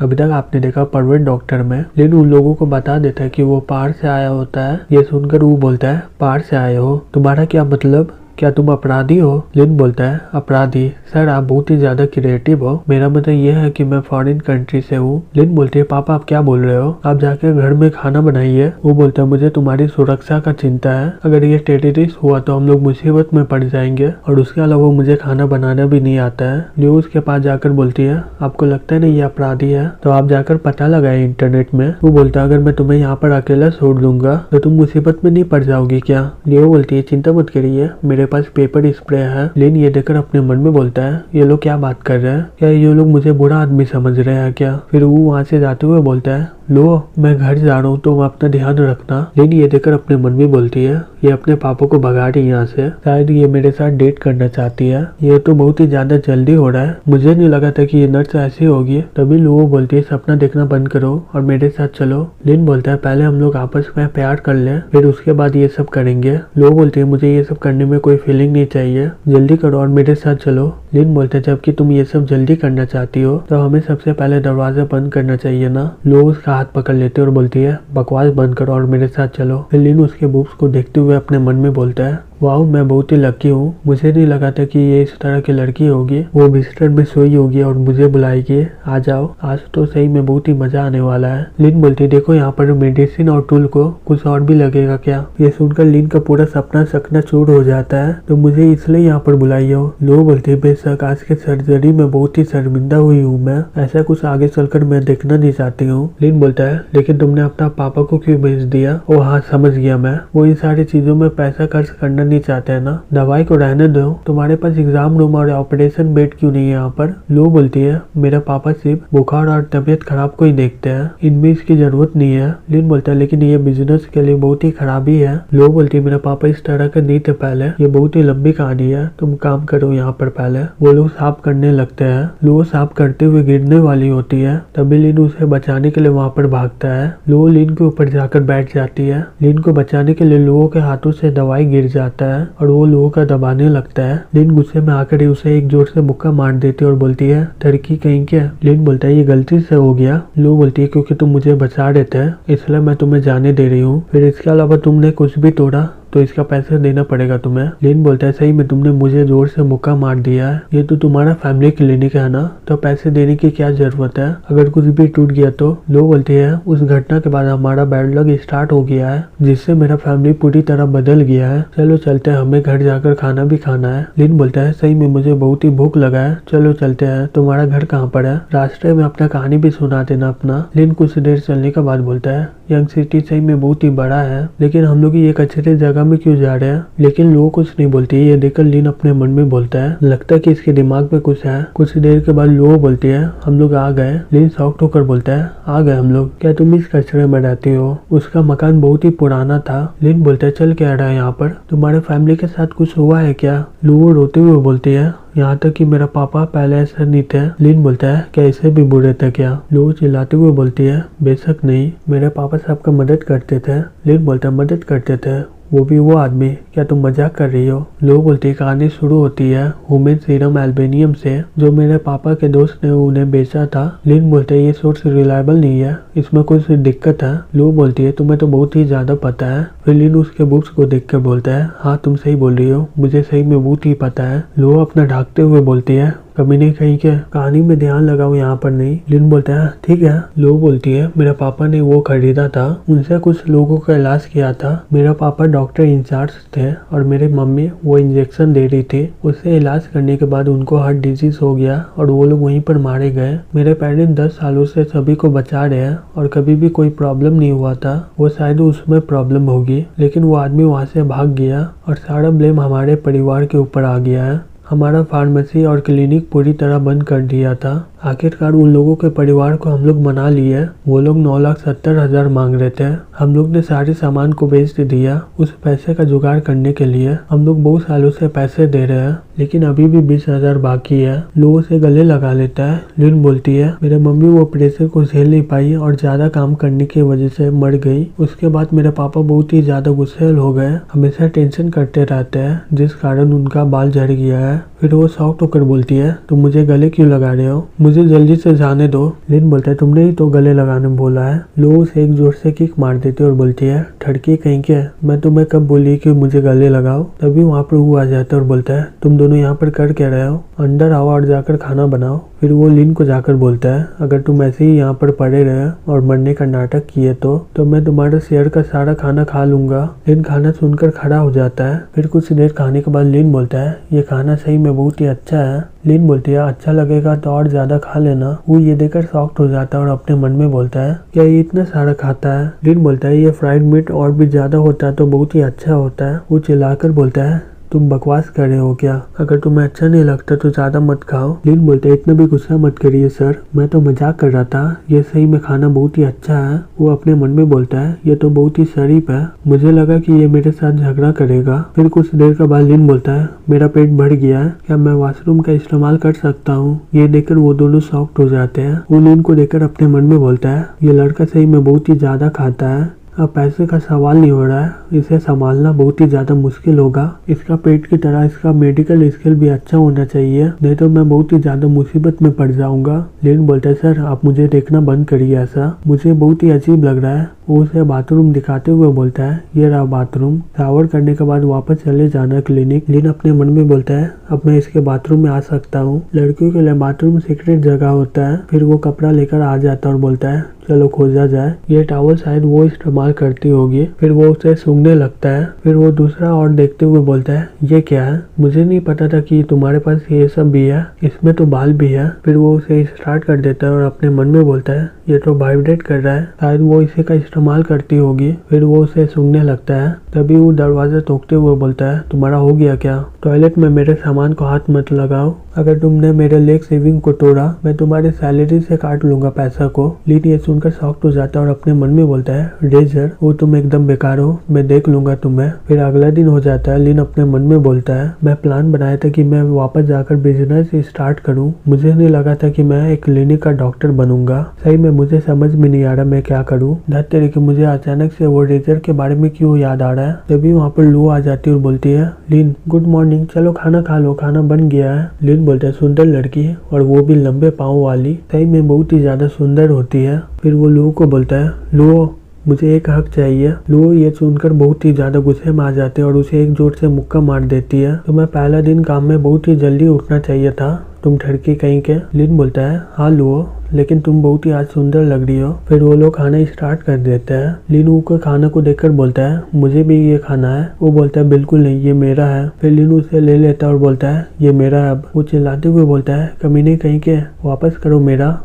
अभी तक आपने देखा परवेट डॉक्टर में, लेकिन उन लोगों को बता देता है कि वो पहाड़ से आया होता है। ये सुनकर वो बोलता है पहाड़ से आए हो, तुम्हारा क्या मतलब, क्या तुम अपराधी हो? लिन बोलता है अपराधी? सर आप बहुत ही ज्यादा क्रिएटिव हो, मेरा मतलब ये है कि मैं फॉरेन कंट्री से हूँ। लिन बोलती है पापा आप क्या बोल रहे हो, आप जाके घर में खाना बनाइए। वो बोलता है मुझे तुम्हारी सुरक्षा का चिंता है, अगर ये टेररिस्ट हुआ तो हम लोग मुसीबत में पड़ जाएंगे, और उसके अलावा मुझे खाना बनाना भी नहीं आता है। लियो उसके पास जाकर बोलती है आपको लगता है ना ये अपराधी है, तो आप जाकर पता लगाए इंटरनेट में। वो बोलता है अगर मैं तुम्हें यहाँ पर अकेला छोड़ दूंगा तो तुम मुसीबत में नहीं पड़ जाओगी क्या? लियो बोलती है चिंता मत करिए, मेरे पास पेपर स्प्रे है। लिन ये देखकर अपने मन में बोलता है ये लोग क्या बात कर रहे हैं, क्या ये लोग मुझे बुरा आदमी समझ रहे हैं क्या? फिर वो वहाँ से जाते हुए बोलता है लो मैं घर जा रहा हूँ तो अपना ध्यान रखना। लिन ये देखकर अपने मन में बोलती है ये अपने पापा को भगा रही यहाँ से, शायद ये मेरे साथ डेट करना चाहती है, ये तो बहुत ही ज्यादा जल्दी हो रहा है, मुझे नहीं लगा था कि ये नर्स ऐसी होगी। तभी लोगो बोलती है सपना देखना बंद करो और मेरे साथ चलो। लिन बोलता है पहले हम लोग आपस में प्यार कर ले, फिर उसके बाद ये सब करेंगे। लोगो बोलती है मुझे ये सब करने में कोई फीलिंग नहीं चाहिए, जल्दी करो और मेरे साथ चलो। लिन बोलते हैं जबकि तुम ये सब जल्दी करना चाहती हो तो हमें सबसे पहले दरवाजा बंद करना चाहिए ना। लोग उसका हाथ पकड़ लेते और बोलती है बकवास बंद करो और मेरे साथ चलो। फिर लिन उसके बूब्स को देखते हुए अपने मन में बोलता है वाह मैं बहुत ही लकी हूँ, मुझे नहीं लगा था कि ये इस तरह की लड़की होगी, वो बिस्तर में सोई होगी और मुझे बुलाएगी, आ जाओ आज तो सही में बहुत ही मजा आने वाला है। लिन बोलती देखो यहाँ पर मेडिसिन और टूल को कुछ और भी लगेगा क्या? ये सुनकर लिन का पूरा सपना चकनाचूर हो जाता है, तो मुझे इसलिए यहाँ पर बुलाई हो। लोग बोलते बेशक आज के सर्जरी में बहुत ही शर्मिंदा हुई हूँ मैं, ऐसा कुछ आगे चलकर मैं देखना नहीं चाहती हूँ। लिन बोलता है लेकिन तुमने अपना पापा को क्यों भेज दिया? ओ हाँ समझ गया मैं, वो इन सारी चीजों में पैसा खर्च करना नहीं चाहते है ना, दवाई को रहने दो। तुम्हारे पास एग्जाम रूम और ऑपरेशन बेड क्यों नहीं है यहाँ पर? लो बोलती है मेरा पापा सिर्फ बुखार और तबीयत खराब को ही देखते हैं, इनमें इसकी जरूरत नहीं है। लिन बोलता है लेकिन ये बिजनेस के लिए बहुत ही खराबी है। लो बोलती है मेरा पापा इस तरह का नहीं थे पहले, ये बहुत ही लंबी कहानी है, तुम काम करो यहाँ पर पहले। वो लोग साफ करने लगते हैं, लो साफ करते हुए गिरने वाली होती है, तभी लिन उसे बचाने के लिए वहाँ पर भागता है। लो लिन के ऊपर जाकर बैठ जाती है, लिन को बचाने के लिए लोगों के हाथों से दवाई गिर जाता है और वो लोगों का दबाने लगता है। लिन गुस्से में आकर ही उसे एक जोर से मुक्का मार देती है और बोलती है टर्की कहीं क्या? लिन बोलता है ये गलती से हो गया। लो बोलती है क्योंकि तुम मुझे बचा रहे थे इसलिए मैं तुम्हें जाने दे रही हूँ, फिर इसके अलावा तुमने कुछ भी तोड़ा तो इसका पैसा देना पड़ेगा तुम्हें। लिन बोलता है सही में तुमने मुझे जोर से मुक्का मार दिया है, ये तो तुम्हारा फैमिली क्लिनिक है ना, तो पैसे देने की क्या जरूरत है अगर कुछ भी टूट गया तो? लो बोलती है उस घटना के बाद हमारा बैड लक स्टार्ट हो गया है जिससे मेरा फैमिली पूरी तरह बदल गया है, चलो चलते हैं, हमें घर जाकर खाना भी खाना है। लिन बोलता है सही में मुझे बहुत ही भूख लगा है, चलो चलते हैं, तुम्हारा घर कहाँ पर है? रास्ते में अपना कहानी भी सुना देना अपना। लिन कुछ देर चलने के बाद बोलता है यंग सिटी सही में बहुत ही बड़ा है, लेकिन हम लोग एक अच्छे जगह में क्यों जा रहे हैं? लेकिन लोग कुछ नहीं बोलती है, ये देखकर लिन अपने मन में बोलता है लगता है कि इसके दिमाग में कुछ है। कुछ देर के बाद लोग बोलती है हम लोग आ गए। लिन शॉक्ड होकर बोलता है आ गए हम लोग? क्या तुम इस कचरे में रहती हो? उसका मकान बहुत ही पुराना था। लिन बोलता है चल क्या रहा है यहाँ पर, तुम्हारे फैमिली के साथ कुछ हुआ है क्या? लोग रोते हुए बोलती है यहाँ तक कि मेरा पापा पहले ऐसा नहीं थे। लिन बोलता है क्या ऐसे भी बुरे थे क्या? लोग चिल्लाते हुए बोलती है बेशक नहीं, मेरे पापा सबका मदद करते थे। लिन बोलता है मदद करते थे, वो भी वो आदमी, क्या तुम मजाक कर रही हो? लोग बोलती है कहानी शुरू होती है ह्यूमन सीरम एल्बेनियम से, जो मेरे पापा के दोस्त ने उन्हें बेचा था। लिन बोलते है ये सोर्स रिलायबल नहीं है, इसमें कुछ दिक्कत है। लोग बोलती है तुम्हें तो बहुत ही ज्यादा पता है। फिर लिन उसके बुक्स को देख कर बोलता है हाँ तुम सही बोल रही हो, मुझे सही में बहुत ही पता है। लोग अपना ढाकते हुए बोलती है कभी नहीं कहीं के, कहानी में ध्यान लगाओ यहाँ पर नहीं। लिन बोलता है ठीक है। लोग बोलती है मेरे पापा ने वो खरीदा था, उनसे कुछ लोगों का इलाज किया था, मेरा पापा डॉक्टर इंचार्ज थे और मेरी मम्मी वो इंजेक्शन दे रही थी, उससे इलाज करने के बाद उनको हार्ट डिजीज हो गया और वो लोग वहीं पर मारे गए। मेरे पेरेंट्स 10 सालों से सभी को बचा रहे हैं और कभी भी कोई प्रॉब्लम नहीं हुआ था, वो शायद उसमें प्रॉब्लम होगी, लेकिन वो आदमी वहाँ से भाग गया और सारा ब्लेम हमारे परिवार के ऊपर आ गया है। हमारा फार्मेसी और क्लिनिक पूरी तरह बंद कर दिया था। आखिरकार उन लोगों के परिवार को हम लोग मना लिए, वो लोग 9,70,000 मांग रहे थे, हम लोग ने सारे सामान को बेच दिया उस पैसे का जुगाड़ करने के लिए। हम लोग बहुत सालों से पैसे दे रहे हैं लेकिन अभी भी 20,000 बाकी है। लो उसे गले लगा लेता है। लिन बोलती है मेरे मम्मी वो प्रेशर को झेल नहीं पाई और ज्यादा काम करने की वजह से मर गई। उसके बाद मेरे पापा बहुत ही ज्यादा गुस्से हो गए, हमेशा टेंशन करते रहते हैं जिस कारण उनका बाल झड़ गया है। फिर वो शॉक्ड होकर बोलती है तुम मुझे गले क्यों लगा रहे हो, मुझे जल्दी से जाने दो। लिन बोलता है तुमने ही तो गले लगाने बोला है। लो उसे एक जोर से किक मार देती है और बोलती है ठड़की कहीं के, मैं तुम्हें कब बोली कि मुझे गले लगाओ। तभी वहाँ पर वो आ जाता है और बोलता है तुम दोनों यहाँ पर कर क्या रहे हो, अंदर आओ और जाकर खाना बनाओ। फिर वो लिन को जाकर बोलता है अगर तुम ऐसे ही यहाँ पर पड़े रहे और मरने का नाटक किए तो मैं तुम्हारे शेयर का सारा खाना खा लूंगा। लिन खाना सुनकर खड़ा हो जाता है। फिर कुछ देर खाने के बाद लिन बोलता है ये खाना सही में बहुत ही अच्छा है। लिन बोलती है अच्छा लगेगा तो और ज्यादा खा लेना। वो ये देखकर शॉक्ड हो जाता है और अपने मन में बोलता है क्या ये इतना सारा खाता है। लिन बोलता है ये फ्राइड मीट और भी ज्यादा होता है तो बहुत ही अच्छा होता है। वो चिल्लाकर बोलता है तुम बकवास कर रहे हो क्या, अगर तुम्हें अच्छा नहीं लगता तो ज्यादा मत खाओ। लिन बोलते है इतना भी गुस्सा मत करिए सर, मैं तो मजाक कर रहा था, ये सही में खाना बहुत ही अच्छा है। वो अपने मन में बोलता है ये तो बहुत ही शरीफ है, मुझे लगा कि ये मेरे साथ झगड़ा करेगा। फिर कुछ देर के बाद लिन बोलता है मेरा पेट भर गया है, क्या मैं वॉशरूम का इस्तेमाल कर सकता हूँ। ये देखकर वो दोनों शॉक्ड हो जाते हैं। वो लिन को देखकर अपने मन में बोलता है ये लड़का सही में बहुत ही ज्यादा खाता है, अब पैसे का सवाल नहीं हो रहा है, इसे संभालना बहुत ही ज्यादा मुश्किल होगा। इसका पेट की तरह इसका मेडिकल स्किल भी अच्छा होना चाहिए, नहीं तो मैं बहुत ही ज्यादा मुसीबत में पड़ जाऊंगा। लिन बोलता है सर आप मुझे देखना बंद करिए, ऐसा मुझे बहुत ही अजीब लग रहा है। वो उसे बाथरूम दिखाते हुए बोलता है ये रहा बाथरूम। शावर करने के बाद वापस चले जाना क्लिनिक। लिन अपने मन में बोलता है अब मैं इसके बाथरूम में आ सकता हूँ। लड़कियों के लिए बाथरूम सीक्रेट जगह होता है। फिर वो कपड़ा लेकर आ जाता है और बोलता है चलो खोजा जाए, ये टॉवल शायद वो इस्तेमाल करती होगी। फिर वो उसे सूंघने लगता है। फिर वो दूसरा और देखते हुए बोलता है ये क्या है, मुझे नहीं पता था कि तुम्हारे पास ये सब भी है, इसमें तो बाल भी है। फिर वो उसे स्टार्ट कर देता है और अपने मन में बोलता है ये तो वाइब्रेट कर रहा है, शायद वो इसी का इस्तेमाल करती होगी। फिर वो उसे सूंघने लगता है। तभी वो दरवाजा टोकते हुए बोलता है तुम्हारा हो गया क्या, टॉयलेट में मेरे सामान को हाथ मत लगाओ, अगर तुमने मेरे लेग सेविंग को तोड़ा मैं तुम्हारे सैलरी से काट लूंगा पैसा को। लिन ये सुनकर शॉक्ड हो जाता है और अपने मन में बोलता है रेजर वो तुम एकदम बेकार हो, मैं देख लूंगा तुम्हें। फिर अगला दिन हो जाता है। लिन अपने मन में बोलता है मैं प्लान बनाया था कि मैं वापस जाकर बिजनेस स्टार्ट करूं, मुझे नहीं लगा था कि मैं एक क्लिनिक का डॉक्टर बनूंगा। सही में मुझे समझ में नहीं आ रहा मैं क्या करूं। धत तरीके मुझे अचानक से वो रेजर के बारे में क्यों याद आ रहा है। तभी वहाँ पर लो आ जाती है और बोलती है लिन गुड मॉर्निंग, चलो खाना खा लो, खाना बन गया है। लिन बोलता है सुंदर लड़की है और वो भी लंबे पाँव वाली, सही में बहुत ही ज्यादा सुंदर होती है। फिर वो लू को बोलता है लू मुझे एक हक चाहिए। लू ये सुनकर बहुत ही ज्यादा गुस्से में आ जाते हैं और उसे एक जोर से मुक्का मार देती है। तो मैं पहला दिन काम में बहुत ही जल्दी उठना चाहिए था, तुम ठड़की कहीं के। लिन बोलता है हाँ लू लेकिन तुम बहुत ही आज सुंदर लग रही हो। फिर वो लोग खाना स्टार्ट कर देते हैं। लिनू को खाना को देखकर बोलता है मुझे भी ये खाना है। वो बोलता है बिल्कुल नहीं ये मेरा है। फिर लिनू उसे ले लेता है और बोलता है ये मेरा है अब। वो चिल्लाते हुए बोलता है कमीने कहीं के वापस करो मेरा।